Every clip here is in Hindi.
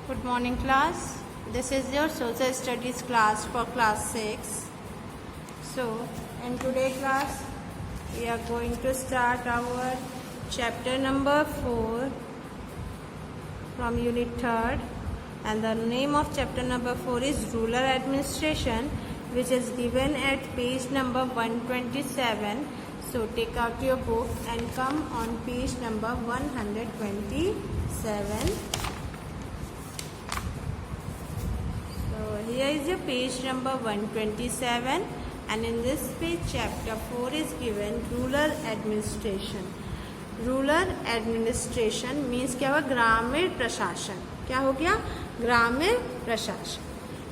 Good morning class. This is your social studies class for class 6. So in today's class we are going to start our chapter number 4 from unit 3rd, and the name of chapter number 4 is rural administration, which is given at page number 127. So take out your book and come on page number 127. Here is your page number 127, and in this page chapter 4 is given rural administration. Rural administration means क्या हुआ? ग्रामीण प्रशासन. क्या हो गया? ग्रामीण प्रशासन.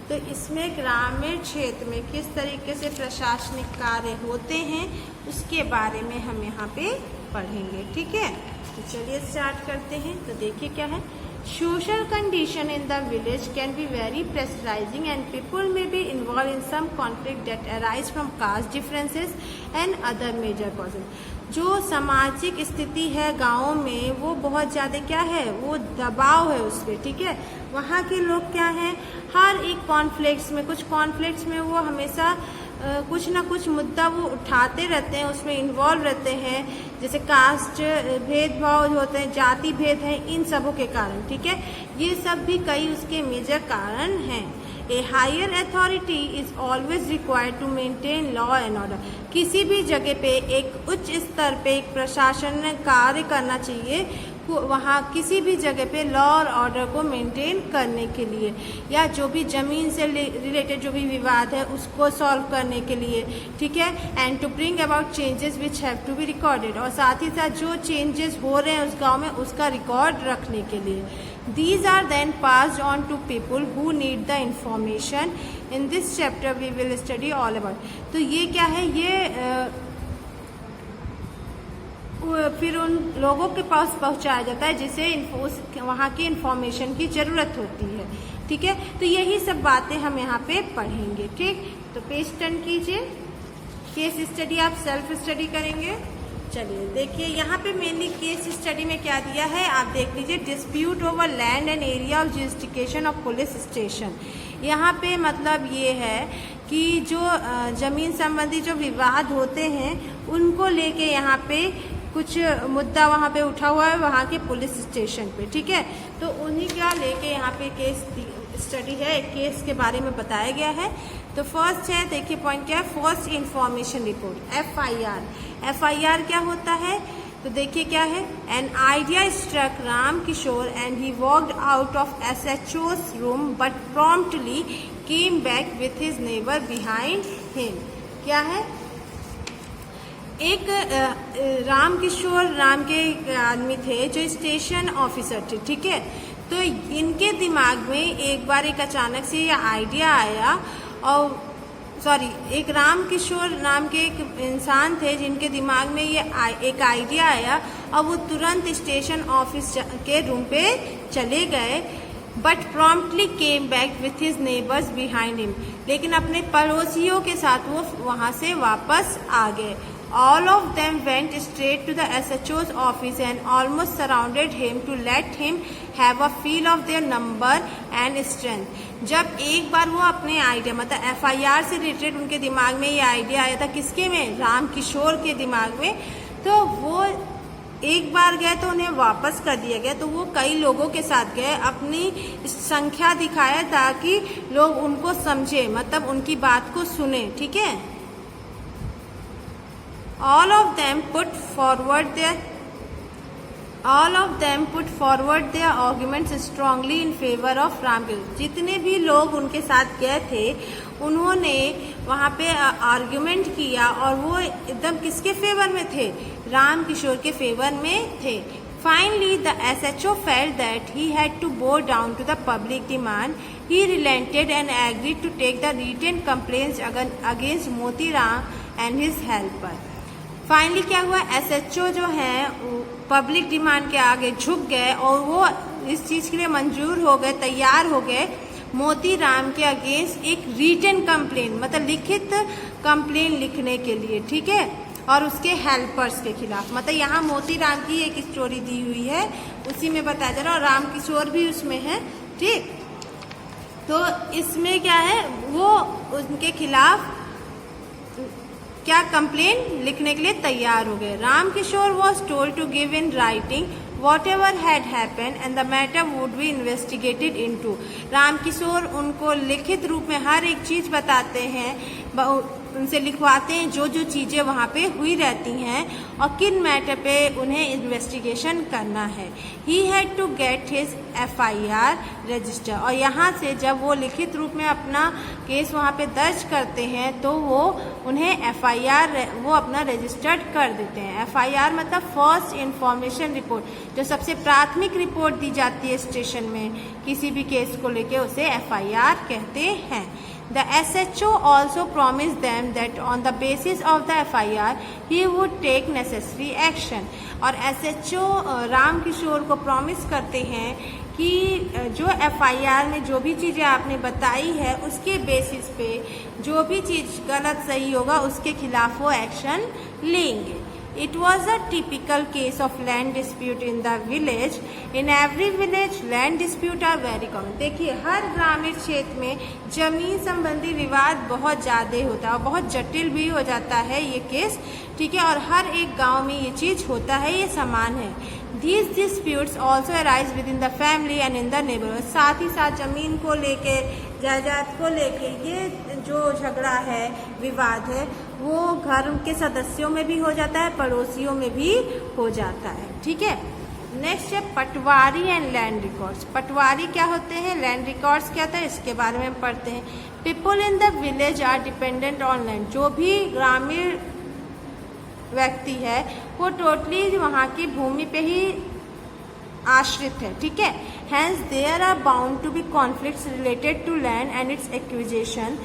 तो इसमें ग्रामीण क्षेत्र में किस तरीके से प्रशासनिक कार्य होते हैं उसके बारे में हम यहाँ पे पढ़ेंगे. ठीक है, तो चलिए स्टार्ट करते हैं. तो देखिए क्या है. Social condition in the village can be very pressurizing and people may be involved in some conflict that arise from caste differences and other major causes. जो सामाजिक स्थिति है गाँव में वो बहुत ज़्यादा क्या है, वो दबाव है उस पर. ठीक है, वहाँ के लोग क्या हैं, हर एक कॉन्फ्लिक्ट्स में वो हमेशा कुछ ना कुछ मुद्दा वो उठाते रहते हैं, उसमें इन्वॉल्व रहते हैं. जैसे कास्ट भेदभाव होते हैं, जाति भेद है, इन सबों के कारण. ठीक है, ये सब भी कई उसके मेजर कारण हैं. A higher authority is always required to maintain law and order. किसी भी जगह पे एक उच्च स्तर पे एक प्रशासन कार्य करना चाहिए वहाँ किसी भी जगह पे लॉ और ऑर्डर को मेंटेन करने के लिए, या जो भी ज़मीन से रिलेटेड जो भी विवाद है उसको सॉल्व करने के लिए. ठीक है, and to bring about changes which have to be recorded. और साथ ही साथ जो चेंजेस हो रहे हैं उस गांव में उसका रिकॉर्ड रखने के लिए. These are then passed on to people who need the information. In this chapter we will study all about. तो ये क्या है, ये फिर उन लोगों के पास पहुंचाया जाता है जिसे वहाँ की इंफॉर्मेशन की ज़रूरत होती है. ठीक है, तो यही सब बातें हम यहाँ पे पढ़ेंगे. ठीक, तो पेज टर्न कीजिए. केस स्टडी आप सेल्फ स्टडी करेंगे. चलिए देखिए यहाँ पे मेनली केस स्टडी में क्या दिया है आप देख लीजिए. Dispute over land and area of jurisdiction of police station. यहाँ पे मतलब ये है कि जो ज़मीन संबंधी जो विवाद होते हैं उनको लेके यहाँ पे कुछ मुद्दा वहाँ पे उठा हुआ है वहाँ के पुलिस स्टेशन पे. ठीक है, तो उन्हीं का लेके यहाँ पे केस स्टडी है, एक केस के बारे में बताया गया है. तो फर्स्ट है, देखिए पॉइंट क्या है, first information report FIR. FIR क्या होता है तो देखिए क्या है. An idea struck Ram Kishore and he walked out of SHO's room but promptly came back with his neighbour behind him. क्या है, एक राम किशोर नाम के आदमी थे जो स्टेशन ऑफिसर थे. ठीक है, तो इनके दिमाग में एक बार एक अचानक से ये आइडिया आया, और एक राम किशोर नाम के एक इंसान थे जिनके दिमाग में ये एक आइडिया आया और वो तुरंत स्टेशन ऑफिस के रूम पे चले गए. But promptly came back with his neighbours behind him. लेकिन अपने पड़ोसियों के साथ वो वहाँ से वापस आ गए. All of them went straight to the SHO's office and almost surrounded him to let him have a feel of their number and strength. जब एक बार वो अपने आइडिया मतलब FIR से रिलेटेड उनके दिमाग में ये आइडिया आया था, किसके में, राम किशोर के दिमाग में, तो वो एक बार गए तो उन्हें वापस कर दिया गया. तो वो कई लोगों के साथ गए, अपनी संख्या दिखाया ताकि लोग उनको समझे, मतलब उनकी बात को सुने. ठीक है, all of them put forward their arguments strongly in favor of Ram Kishore. जितने भी लोग उनके साथ गए थे उन्होंने वहाँ पे आर्ग्यूमेंट किया और वो एकदम किसके फेवर में थे, राम किशोर के फेवर में थे. Finally, the SHO felt that he had to bow down to the public demand. He relented and agreed to take the written complaints against Moti Ram and his helper. Finally क्या हुआ, SHO जो है पब्लिक डिमांड के आगे झुक गए और वो इस चीज़ के लिए मंजूर हो गए, तैयार हो गए मोती राम के अगेंस्ट एक रिटन कंप्लेन मतलब लिखित कंप्लेन लिखने के लिए. ठीक है, और उसके हेल्पर्स के खिलाफ. मतलब यहाँ मोती राम की एक स्टोरी दी हुई है, उसी में बताया जा रहा है और राम किशोर भी उसमें है. ठीक। तो इसमें क्या है, वो उनके खिलाफ क्या कंप्लेन लिखने के लिए तैयार हो गए। Ram Kishore was told to give in writing whatever had happened and the matter would be investigated into। Ram Kishore उनको लिखित रूप में हर एक चीज बताते हैं, उनसे लिखवाते हैं जो जो चीजें वहाँ पे हुई रहती हैं और किन मैटर पे उन्हें इन्वेस्टिगेशन करना है। He had to get his FIR register, और यहाँ से जब वो लिखित रूप में अपना केस वहाँ पे दर्ज करते हैं तो वो उन्हें FIR वो अपना रजिस्टर्ड कर देते हैं। FIR मतलब फर्स्ट इंफॉर्मेशन रिपोर्ट, जो सबसे प्राथमिक रिपोर्ट दी जाती है स्टेशन में किसी भी केस को लेके, उसे FIR कहते हैं। The SHO also promised them that on the basis of the FIR he would take necessary action। और SHO राम किशोर को प्रॉमिस करते हैं कि जो FIR में जो भी चीज़ें आपने बताई है उसके बेसिस पे जो भी चीज़ गलत सही होगा उसके खिलाफ वो एक्शन लेंगे। It was a typical case of land dispute in the village। In every village land dispute are very common। देखिए हर ग्रामीण क्षेत्र में जमीन संबंधी विवाद बहुत ज़्यादा होता है और बहुत जटिल भी हो जाता है ये केस, ठीक है। और हर एक गांव में ये चीज़ होता है, ये समान है। These disputes also arise within the family and in the neighborhood। साथ ही साथ जमीन को लेके, जायदाद को लेके ये जो झगड़ा है, विवाद है, वो घर के सदस्यों में भी हो जाता है, पड़ोसियों में भी हो जाता है, ठीक है। नेक्स्ट है पटवारी एंड लैंड रिकॉर्ड्स। पटवारी क्या होते हैं, लैंड रिकॉर्ड्स क्या होता है, इसके बारे में पढ़ते हैं। People in the village are dependent on land. जो भी ग्रामीण व्यक्ति है वो टोटली वहाँ की भूमि पे ही आश्रित है, ठीक है। Hence there are bound to be conflicts related to land and its acquisition.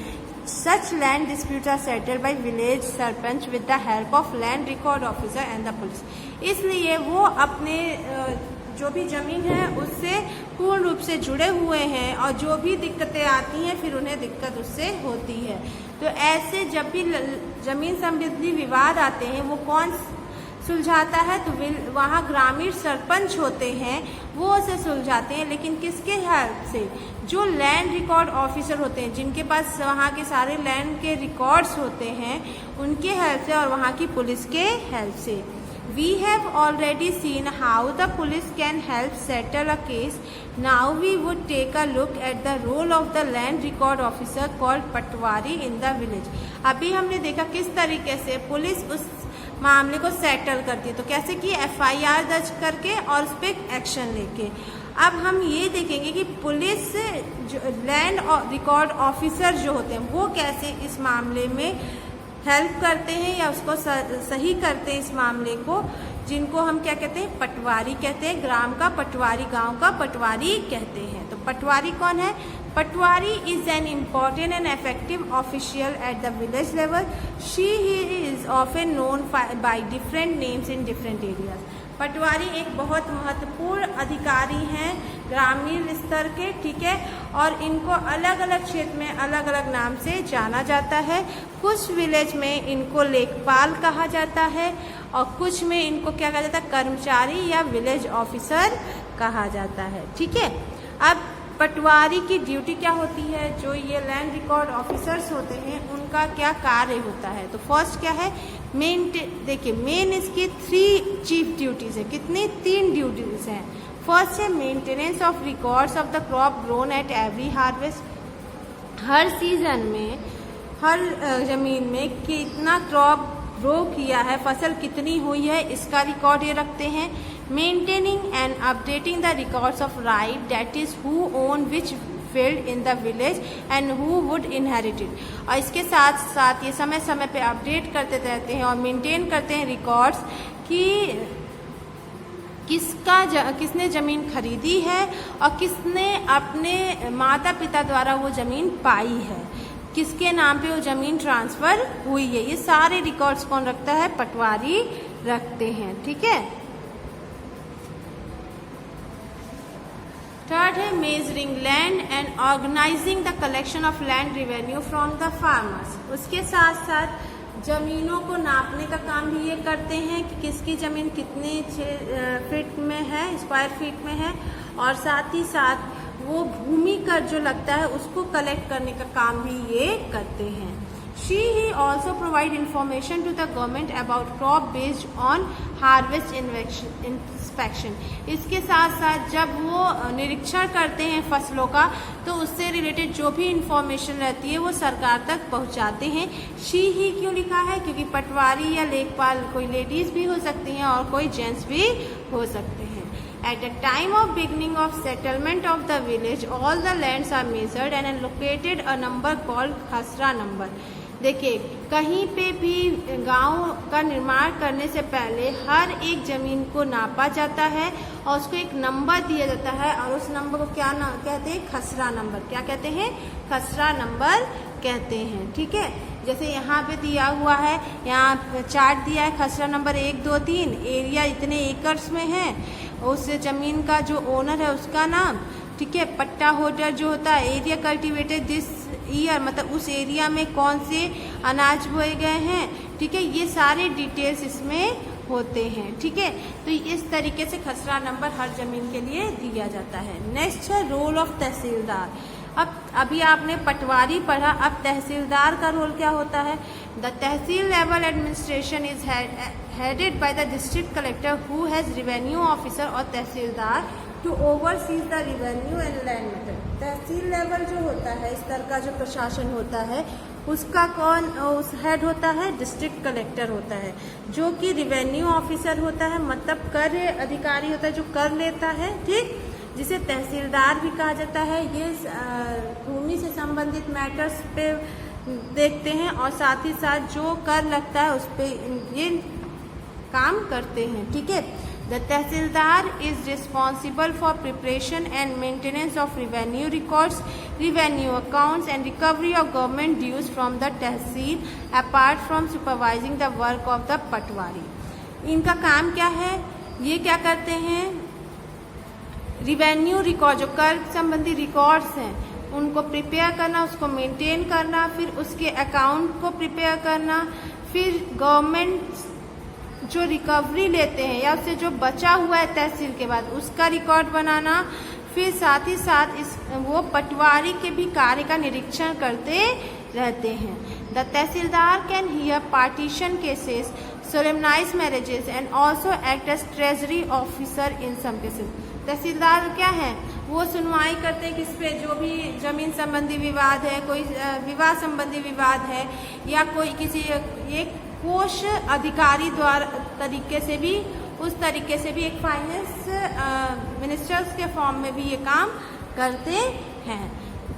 Such land disputes are settled by village sarpanch with the help of land record officer and the police. इसलिए वो अपने जो भी जमीन है उससे पूर्ण रूप से जुड़े हुए हैं और जो भी दिक्कतें आती हैं फिर उन्हें दिक्कत उससे होती है। तो ऐसे जब भी जमीन संबंधी विवाद आते हैं वो कौन सुलझाता है, तो वहाँ ग्रामीण सरपंच होते हैं, वो उसे सुलझाते हैं। लेकिन किसके हेल्प से, जो लैंड रिकॉर्ड ऑफिसर होते हैं जिनके पास वहाँ के सारे लैंड के रिकॉर्ड्स होते हैं, उनके हेल्प से और वहाँ की पुलिस के हेल्प से। We have already seen how the police can help settle a case. Now we would take a look at the role of the land record officer called Patwari in the village। अभी हमने देखा किस तरीके से पुलिस उस मामले को सेटल करती है, तो कैसे कि FIR दर्ज करके और उस पर एक्शन लेके। अब हम ये देखेंगे कि पुलिस लैंड रिकॉर्ड ऑफिसर जो होते हैं वो कैसे इस मामले में हेल्प करते हैं या उसको सही करते हैं इस मामले को, जिनको हम क्या कहते हैं, पटवारी कहते हैं। ग्राम का पटवारी, गांव का पटवारी कहते हैं। तो पटवारी कौन है, patwari is an important and effective official at the village level. She is often known by different names in different areas. Patwari एक बहुत महत्वपूर्ण अधिकारी हैं ग्रामीण स्तर के, ठीक है, और इनको अलग अलग क्षेत्र में अलग अलग नाम से जाना जाता है। कुछ विलेज में इनको लेखपाल कहा जाता है और कुछ में इनको क्या कहा जाता है, कर्मचारी या विलेज ऑफिसर कहा जाता है, ठीक है। अब पटवारी की ड्यूटी क्या होती है, जो ये लैंड रिकॉर्ड ऑफिसर्स होते हैं उनका क्या कार्य होता है। तो फर्स्ट क्या है, देखिए मेन इसकी 3 चीफ ड्यूटीज है। कितनी, 3 ड्यूटीज हैं। फर्स्ट है maintenance of records of the crop grown at every harvest. Her season में हर जमीन में कितना क्रॉप ग्रो किया है, फसल कितनी हुई है, इसका रिकॉर्ड ये रखते हैं। Maintaining and updating the records of right, that is who own which field in the village and who would inherit it. और इसके साथ साथ ये समय समय पे अपडेट करते रहते हैं और मेंटेन करते हैं रिकॉर्ड्स कि किसने ज़मीन खरीदी है और किसने अपने माता पिता द्वारा वो ज़मीन पाई है, किसके नाम पे वो ज़मीन ट्रांसफ़र हुई है। ये सारे रिकॉर्ड्स कौन रखता है, पटवारी रखते हैं, ठीक है। थर्ड है measuring land and organising the collection of land revenue from the farmers. उसके साथ साथ ज़मीनों को नापने का काम भी ये करते हैं कि किसकी ज़मीन कितने फीट में है, स्क्वायर फीट में है, और साथ ही साथ वो भूमि कर जो लगता है उसको कलेक्ट करने का काम भी ये करते हैं। He also provide information to the government about crop based on harvest inspection। इसके साथ साथ जब वो निरीक्षण करते हैं फसलों का तो उससे रिलेटेड जो भी इंफॉर्मेशन रहती है वो सरकार तक पहुंचाते हैं। शी ही क्यों लिखा है? क्योंकि पटवारी या लेखपाल कोई लेडीज भी हो सकती हैं और कोई जेंट्स भी हो सकते हैं। At the time of beginning of settlement of the village, all the lands are measured and allocated a number called खसरा नंबर। देखिए, कहीं पे भी गांव का निर्माण करने से पहले हर एक जमीन को नापा जाता है और उसको एक नंबर दिया जाता है और उस नंबर को क्या कहते हैं? खसरा नंबर। क्या कहते हैं? खसरा नंबर कहते हैं। ठीक है, जैसे यहाँ पे दिया हुआ है, यहाँ चार्ट दिया है, खसरा नंबर 1 2 3, एरिया इतने एकर्स में है, उस जमीन का जो ओनर है उसका नाम, ठीक है, पट्टा होल्डर जो होता है, एरिया कल्टिवेटेड दिस ईयर, मतलब उस एरिया में कौन से अनाज बोए गए हैं, ठीक है, ये सारे डिटेल्स इसमें होते हैं। ठीक है, तो इस तरीके से खसरा नंबर हर जमीन के लिए दिया जाता है। नेक्स्ट है रोल ऑफ तहसीलदार। अब अभी आपने पटवारी पढ़ा, अब तहसीलदार का रोल क्या होता है? The tehsil level administration is headed by the district collector who has revenue officer और tehsildar to oversees the revenue and land matter. Tehsil level जो होता है, स्तर का जो प्रशासन होता है, उसका कौन उस हेड होता है? डिस्ट्रिक्ट कलेक्टर होता है, जो कि रेवेन्यू ऑफिसर होता है, मतलब कर अधिकारी होता है जो कर लेता है, ठीक, जिसे तहसीलदार भी कहा जाता है। ये भूमि से संबंधित मैटर्स पे देखते हैं और साथ ही साथ जो कर लगता है उस पे ये काम करते हैं। ठीक है, the tehsildar is responsible for preparation and maintenance of revenue records, revenue accounts and recovery of government dues from the tehsil apart from supervising the work of the patwari. इनका काम क्या है? ये क्या करते हैं? रिवेन्यू रिकॉर्ड, जो कर संबंधी रिकॉर्ड्स हैं उनको प्रिपेयर करना, उसको मेंटेन करना, फिर उसके अकाउंट को प्रिपेयर करना, फिर गवर्नमेंट जो रिकवरी लेते हैं या उससे जो बचा हुआ है तहसील के बाद उसका रिकॉर्ड बनाना, फिर साथ ही साथ वो पटवारी के भी कार्य का निरीक्षण करते रहते हैं। The tehsildar can hear partition cases, solemnise marriages and also act as treasury officer in some cases. Tehsildar क्या है? वो सुनवाई करते हैं किस पे? जो भी जमीन संबंधी विवाद है, कोई विवाह संबंधी विवाद है, या कोई किसी एक कोष अधिकारी द्वारा तरीके से भी, उस तरीके से भी एक फाइनेंस मिनिस्टर्स के फॉर्म में भी ये काम करते हैं।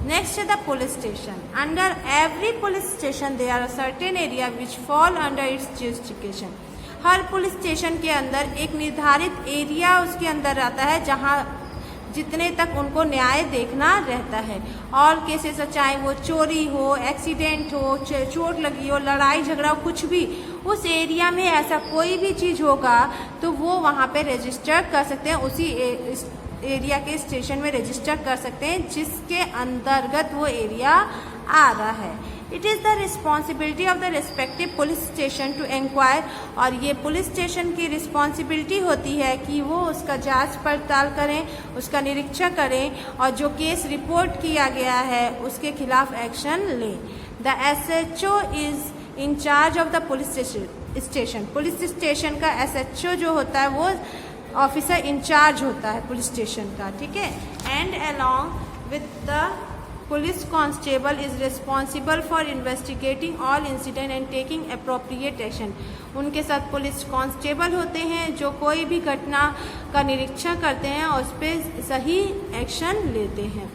नेक्स्ट है the police station. Under every police station there are certain area which fall under its jurisdiction. हर पुलिस स्टेशन के अंदर एक निर्धारित एरिया उसके अंदर आता है जहां जितने तक उनको न्याय देखना रहता है। और केसेस चाहे वो चोरी हो, एक्सीडेंट हो, चोट लगी हो, लड़ाई झगड़ा हो, कुछ भी, उस एरिया में ऐसा कोई भी चीज़ होगा तो वो वहाँ पे रजिस्टर कर सकते हैं, उसी एरिया के स्टेशन में रजिस्टर कर सकते हैं जिसके अंतर्गत वो एरिया आ रहा है। It is the responsibility of the respective police station to inquire. और ये पुलिस स्टेशन की रिस्पॉन्सिबिलिटी होती है कि वो उसका जांच पड़ताल करें, उसका निरीक्षण करें और जो केस रिपोर्ट किया गया है उसके खिलाफ एक्शन लें। The SHO is in charge of the police station. Police station का SHO जो होता है वो ऑफिसर इंचार्ज होता है पुलिस स्टेशन का, ठीक है। And along with the police constable is responsible for investigating all incident and taking appropriate action. उनके साथ पुलिस कांस्टेबल होते हैं जो कोई भी घटना का निरीक्षण करते हैं और उस पर सही एक्शन लेते हैं।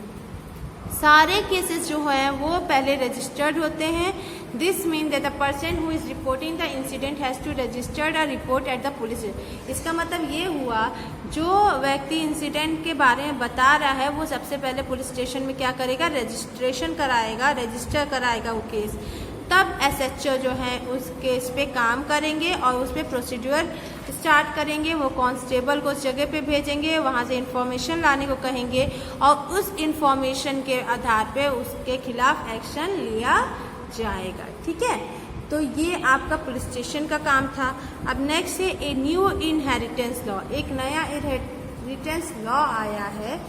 सारे केसेस जो हैं वो पहले रजिस्टर्ड होते हैं। This mean that the person who is reporting the incident has to registered a report at the police. इसका मतलब ये हुआ जो व्यक्ति इंसिडेंट के बारे में बता रहा है वो सबसे पहले पुलिस स्टेशन में क्या करेगा? रजिस्ट्रेशन कराएगा, रजिस्टर कराएगा वो केस। तब SHO जो है उस केस पे काम करेंगे और उस पर प्रोसीड्यूर स्टार्ट करेंगे। वो कांस्टेबल को उस जगह पे भेजेंगे, वहाँ से इंफॉर्मेशन लाने को कहेंगे और उस इंफॉर्मेशन के आधार पे उसके खिलाफ एक्शन लिया जाएगा, ठीक है। तो ये आपका पुलिस स्टेशन का काम था। अब नेक्स्ट है ए न्यू इनहेरिटेंस लॉ। एक नया इनहेरिटेंस लॉ आया है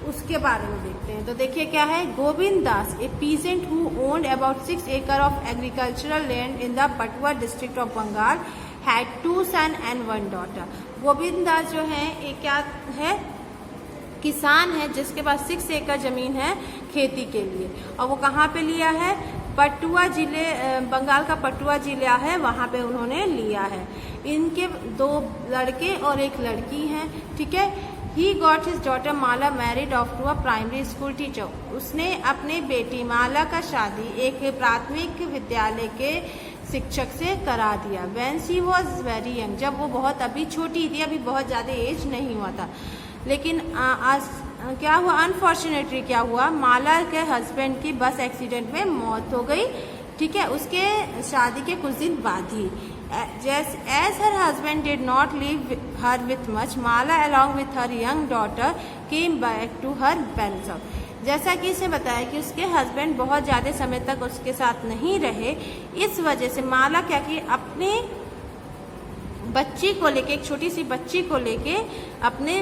उसके बारे में देखते हैं। तो देखिए क्या है, Govind Das a peasant who owned about 6 acres of agricultural land in the Patwa district of Bengal had 2 sons and 1 daughter। Govind Das जो है एक क्या है, किसान है जिसके पास 6 एकड़ जमीन है खेती के लिए, और वो कहाँ पे लिया है, पटुआ जिले, बंगाल का पटुआ जिला है, वहाँ पे उन्होंने लिया है। इनके 2 लड़के और 1 लड़की हैं, ठीक है। He got his daughter Mala married off to a primary school teacher. उसने अपने बेटी माला का शादी एक प्राथमिक विद्यालय के शिक्षक से करा दिया। When she was very young, जब वो बहुत अभी छोटी थी, अभी बहुत ज़्यादा एज नहीं हुआ था। लेकिन आज क्या हुआ, अनफॉर्चुनेटली क्या हुआ, माला के हस्बैंड की बस एक्सीडेंट में मौत हो गई, ठीक है, उसके शादी के कुछ दिन बाद ही। As her husband did not leave her with much, Mala along with her young daughter came back to her parents' house। जैसा कि इसे बताया कि उसके हस्बैंड बहुत ज़्यादा समय तक उसके साथ नहीं रहे, इस वजह से माला क्या की, अपने बच्ची को लेके, एक छोटी सी बच्ची को लेके अपने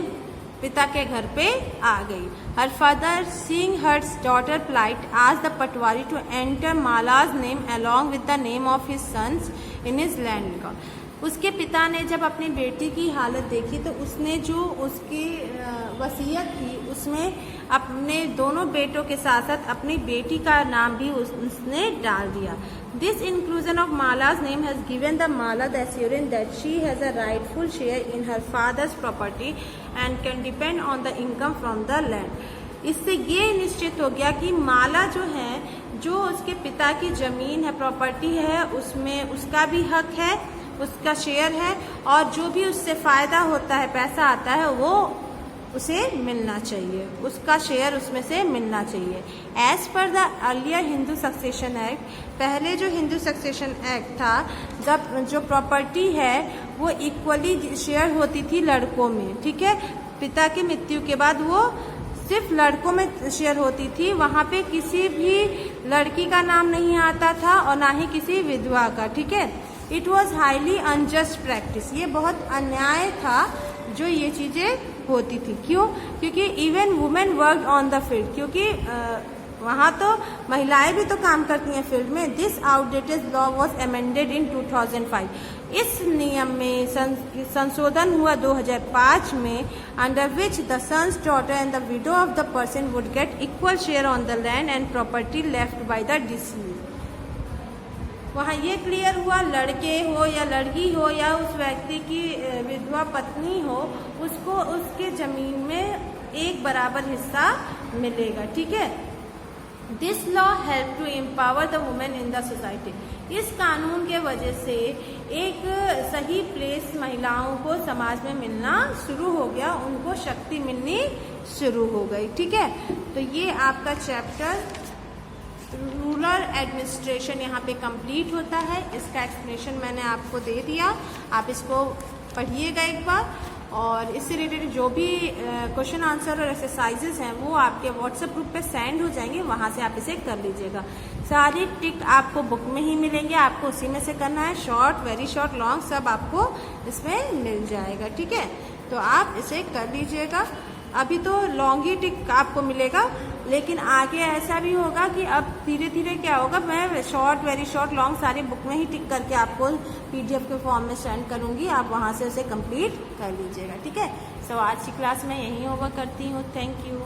पिता के घर पे आ गई। Her father seeing her daughter plight आज the patwari to enter Mala's name along with the name of his sons in his land record. उसके पिता ने जब अपनी बेटी की हालत देखी तो उसने जो उसकी वसीयत थी उसमें अपने दोनों बेटों के साथ साथ अपनी बेटी का नाम भी उसने डाल दिया। This inclusion of Mala's name has given the Mala the assurance that she has a rightful share in her father's property and can depend on the income from the land. इससे ये निश्चित हो गया कि माला जो है, जो उसके पिता की जमीन है, प्रॉपर्टी है, उसमें उसका भी हक है, उसका शेयर है, और जो भी उससे फायदा होता है, पैसा आता है, वो उसे मिलना चाहिए, उसका शेयर उसमें से मिलना चाहिए। As per the earlier Hindu Succession Act, पहले जो हिंदू सक्सेशन एक्ट था, जब जो प्रॉपर्टी है वो इक्वली शेयर होती थी लड़कों में, ठीक है। पिता की मृत्यु के बाद वो सिर्फ लड़कों में शेयर होती थी, वहाँ पे किसी भी लड़की का नाम नहीं आता था और ना ही किसी विधवा का, ठीक है। It was highly unjust practice, ये बहुत अन्याय था जो ये चीज़ें होती थी। क्यों? क्योंकि even women work on the field, क्योंकि वहाँ तो महिलाएं भी तो काम करती हैं फील्ड में। This outdated law was amended in 2005। इस नियम में संशोधन हुआ 2005 में, under which the sons, daughter and the widow of the person would get equal share on the land and property left by the deceased. वहाँ ये क्लियर हुआ, लड़के हो या लड़की हो या उस व्यक्ति की विधवा पत्नी हो, उसको उसके जमीन में एक बराबर हिस्सा मिलेगा, ठीक है। This law help to empower the women in the society. इस कानून के वजह से एक सही प्लेस महिलाओं को समाज में मिलना शुरू हो गया, उनको शक्ति मिलनी शुरू हो गई, ठीक है। तो ये आपका चैप्टर रूरल एडमिनिस्ट्रेशन यहाँ पे कंप्लीट होता है। इसका एक्सप्लेनेशन मैंने आपको दे दिया, आप इसको पढ़िएगा एक बार, और इससे रिलेटेड जो भी क्वेश्चन आंसर और एक्सरसाइजेस हैं वो आपके व्हाट्सएप ग्रुप पे सेंड हो जाएंगे, वहाँ से आप इसे कर लीजिएगा। सारी टिक आपको बुक में ही मिलेंगे, आपको उसी में से करना है, शॉर्ट, वेरी शॉर्ट, लॉन्ग, सब आपको इसमें मिल जाएगा, ठीक है। तो आप इसे कर लीजिएगा। अभी तो लॉन्ग ही टिक आपको मिलेगा, लेकिन आगे ऐसा भी होगा कि अब धीरे धीरे क्या होगा, मैं शॉर्ट, वेरी शॉर्ट, लॉन्ग सारी बुक में ही टिक करके आपको PDF के फॉर्म में सेंड करूंगी, आप वहां से उसे कंप्लीट कर लीजिएगा, ठीक है। सो आज की क्लास में यही होगा करती हूँ। Thank you.